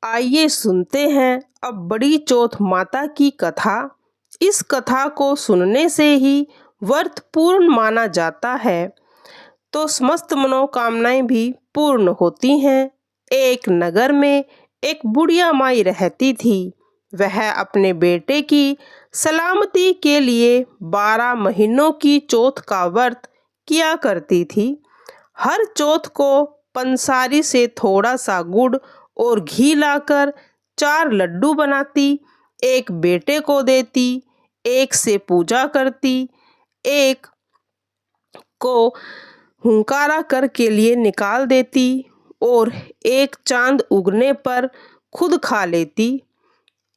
आइए सुनते हैं अब बड़ी चौथ माता की कथा। इस कथा को सुनने से ही व्रत पूर्ण माना जाता है तो समस्त मनोकामनाएं भी पूर्ण होती हैं। एक नगर में एक बुढ़िया माई रहती थी। वह अपने बेटे की सलामती के लिए 12 महीनों की चौथ का व्रत किया करती थी। हर चौथ को पंसारी से थोड़ा सा गुड़ और घी लाकर 4 लड्डू बनाती, एक बेटे को देती, एक से पूजा करती, एक को हुंकारा कर के लिए निकाल देती और एक चांद उगने पर खुद खा लेती।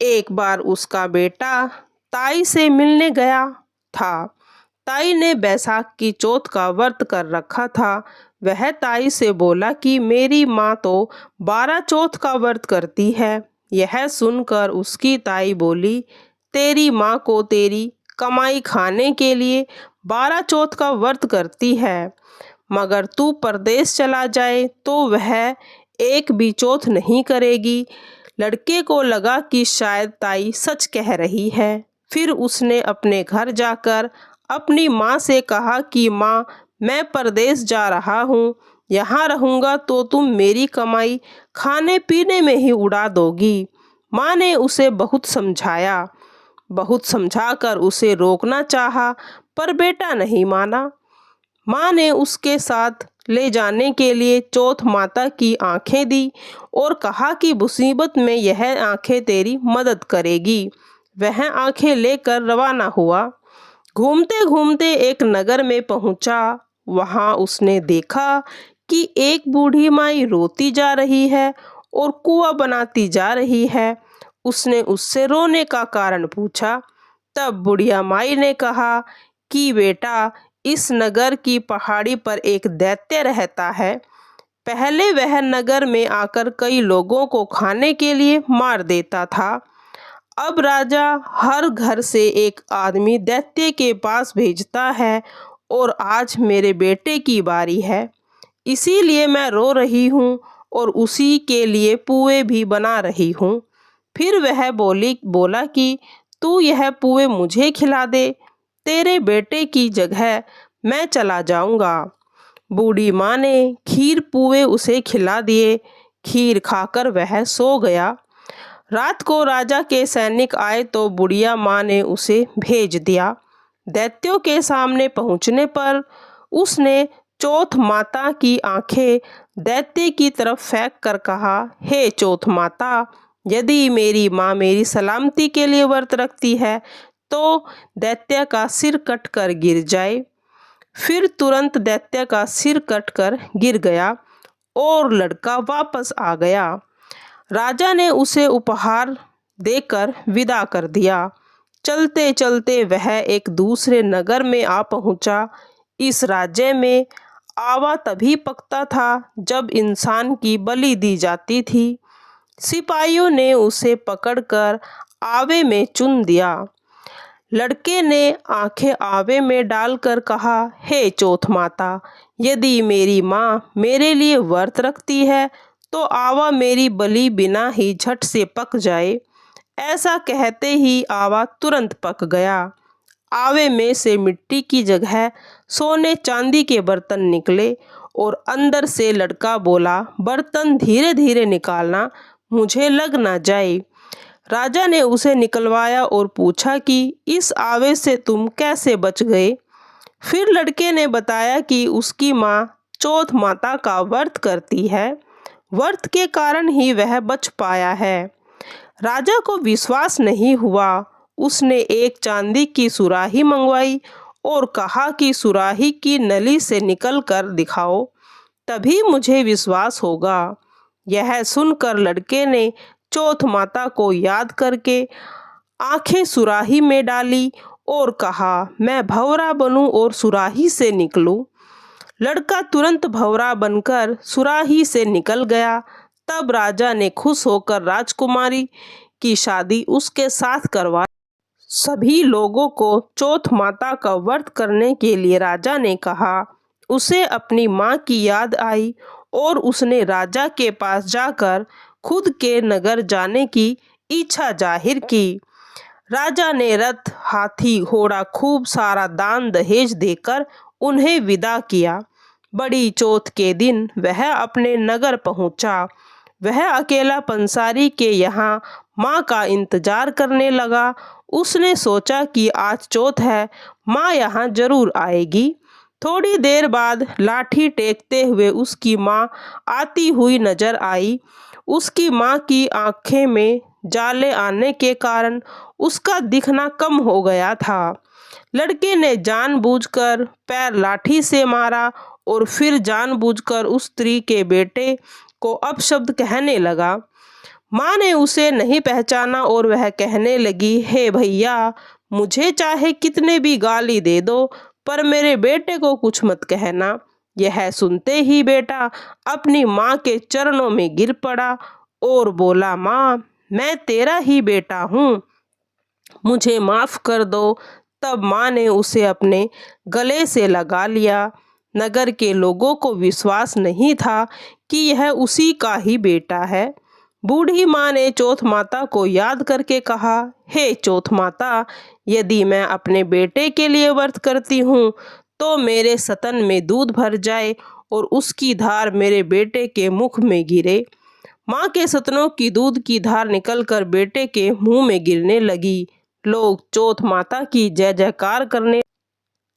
एक बार उसका बेटा ताई से मिलने गया था। ताई ने बैसाख की चौथ का व्रत कर रखा था। वह ताई से बोला कि मेरी माँ तो 12 चौथ का व्रत करती है। यह सुनकर उसकी ताई बोली, तेरी माँ को तेरी कमाई खाने के लिए 12 चौथ का व्रत करती है, मगर तू परदेश चला जाए तो वह एक भी चौथ नहीं करेगी। लड़के को लगा कि शायद ताई सच कह रही है। फिर उसने अपने घर जाकर अपनी माँ से कहा कि माँ, मैं परदेश जा रहा हूँ, यहाँ रहूँगा तो तुम मेरी कमाई खाने पीने में ही उड़ा दोगी। माँ ने उसे बहुत समझाकर उसे रोकना चाहा, पर बेटा नहीं माना। माँ ने उसके साथ ले जाने के लिए चौथ माता की आंखें दी और कहा कि मुसीबत में यह आंखें तेरी मदद करेगी। वह आंखें लेकर रवाना हुआ। घूमते घूमते एक नगर में पहुंचा। वहां उसने देखा कि एक बूढ़ी माई रोती जा रही है और कुआं बनाती जा रही है। उसने उससे रोने का कारण पूछा। तब बुढ़िया माई ने कहा कि बेटा, इस नगर की पहाड़ी पर एक दैत्य रहता है। पहले वह नगर में आकर कई लोगों को खाने के लिए मार देता था। अब राजा हर घर से एक आदमी दैत्य के पास भेजता है और आज मेरे बेटे की बारी है, इसीलिए मैं रो रही हूँ और उसी के लिए पुए भी बना रही हूँ। फिर वह बोला कि तू यह पुए मुझे खिला दे, तेरे बेटे की जगह मैं चला जाऊंगा। बूढ़ी माँ ने खीर पुए उसे खिला दिए। खीर खाकर वह सो गया। रात को राजा के सैनिक आए तो बुढ़िया माँ ने उसे भेज दिया। दैत्यों के सामने पहुंचने पर उसने चौथ माता की आंखें दैत्य की तरफ फेंक कर कहा, हे चौथ माता, यदि मेरी माँ मेरी सलामती के लिए व्रत रखती है तो दैत्य का सिर कट कर गिर जाए। फिर तुरंत दैत्य का सिर कट कर गिर गया और लड़का वापस आ गया। राजा ने उसे उपहार देकर विदा कर दिया। चलते चलते वह एक दूसरे नगर में आ पहुंचा। इस राज्य में आवा तभी पकता था जब इंसान की बलि दी जाती थी। सिपाहियों ने उसे पकड़कर आवे में चुन दिया। लड़के ने आंखें आवे में डालकर कहा, हे चौथ माता, यदि मेरी माँ मेरे लिए व्रत रखती है तो आवा मेरी बलि बिना ही झट से पक जाए। ऐसा कहते ही आवा तुरंत पक गया। आवे में से मिट्टी की जगह सोने चांदी के बर्तन निकले और अंदर से लड़का बोला, बर्तन धीरे धीरे निकालना, मुझे लग ना जाए। राजा ने उसे निकलवाया और पूछा कि इस आवे से तुम कैसे बच गए। फिर लड़के ने बताया कि उसकी माँ चौथ माता का व्रत करती है, व्रत के कारण ही वह बच पाया है। राजा को विश्वास नहीं हुआ। उसने एक चांदी की सुराही मंगवाई और कहा कि सुराही की नली से निकल कर दिखाओ, तभी मुझे विश्वास होगा। यह सुनकर लड़के ने चौथ माता को याद करके आंखें सुराही में डाली और कहा, मैं भंवरा बनूं और सुराही से निकलूं। लड़का तुरंत भंवरा बनकर सुराही से निकल गया। तब राजा ने खुश होकर राजकुमारी की शादी उसके साथ करवाई। सभी लोगों को चौथ माता का व्रत करने के लिए राजा ने कहा। उसे अपनी माँ की याद आई और उसने राजा के पास जाकर खुद के नगर जाने की इच्छा जाहिर की। राजा ने रथ, हाथी, घोड़ा खूब सारा दान दहेज देकर उन्हें विदा किया। बड़ी चौथ के दिन वह अपने नगर पहुंचा। वह अकेला पंसारी के यहाँ माँ का इंतजार करने लगा। उसने सोचा कि आज चौथ है, माँ यहाँ जरूर आएगी। थोड़ी देर बाद लाठी टेकते हुए उसकी माँ आती हुई नजर आई। उसकी माँ की आंखें में जाले आने के कारण उसका दिखना कम हो गया था। लड़के ने जानबूझकर पैर लाठी से मारा और फिर जानबूझकर उस स्त्री के बेटे को अपशब्द कहने लगा। माँ ने उसे नहीं पहचाना और वह कहने लगी, हे भैया, मुझे चाहे कितने भी गाली दे दो, पर मेरे बेटे को कुछ मत कहना। यह सुनते ही बेटा अपनी माँ के चरणों में गिर पड़ा और बोला, माँ, मैं तेरा ही बेटा हूँ, मुझे माफ कर दो। तब माँ ने उसे अपने गले से लगा लिया। नगर के लोगों को विश्वास नहीं था कि यह उसी का ही बेटा है। बूढ़ी माँ ने चौथ माता को याद करके कहा, हे चौथ माता, यदि मैं अपने बेटे के लिए व्रत करती हूँ तो मेरे स्तन में दूध भर जाए और उसकी धार मेरे बेटे के मुख में गिरे। माँ के स्तनों की दूध की धार निकलकर बेटे के मुंह में गिरने लगी। लोग चौथ माता की जय जयकार करने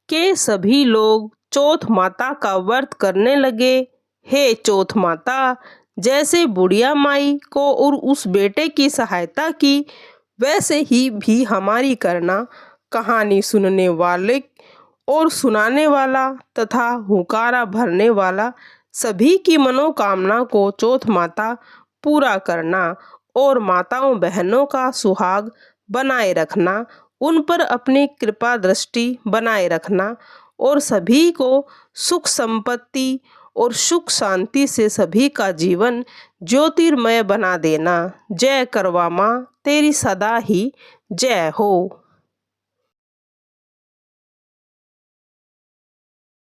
के सभी लोग चौथ माता का व्रत करने लगे। हे चौथ माता, जैसे बुढ़िया माई को और उस बेटे की सहायता की, वैसे ही भी हमारी करना। कहानी सुनने वाले और सुनाने वाला तथा हुंकारा भरने वाला सभी की मनोकामना को चौथ माता पूरा करना और माताओं बहनों का सुहाग बनाए रखना, उन पर अपनी कृपा दृष्टि बनाए रखना और सभी को सुख संपत्ति और सुख शांति से सभी का जीवन ज्योतिर्मय बना देना। जय करवा माँ, तेरी सदा ही जय हो।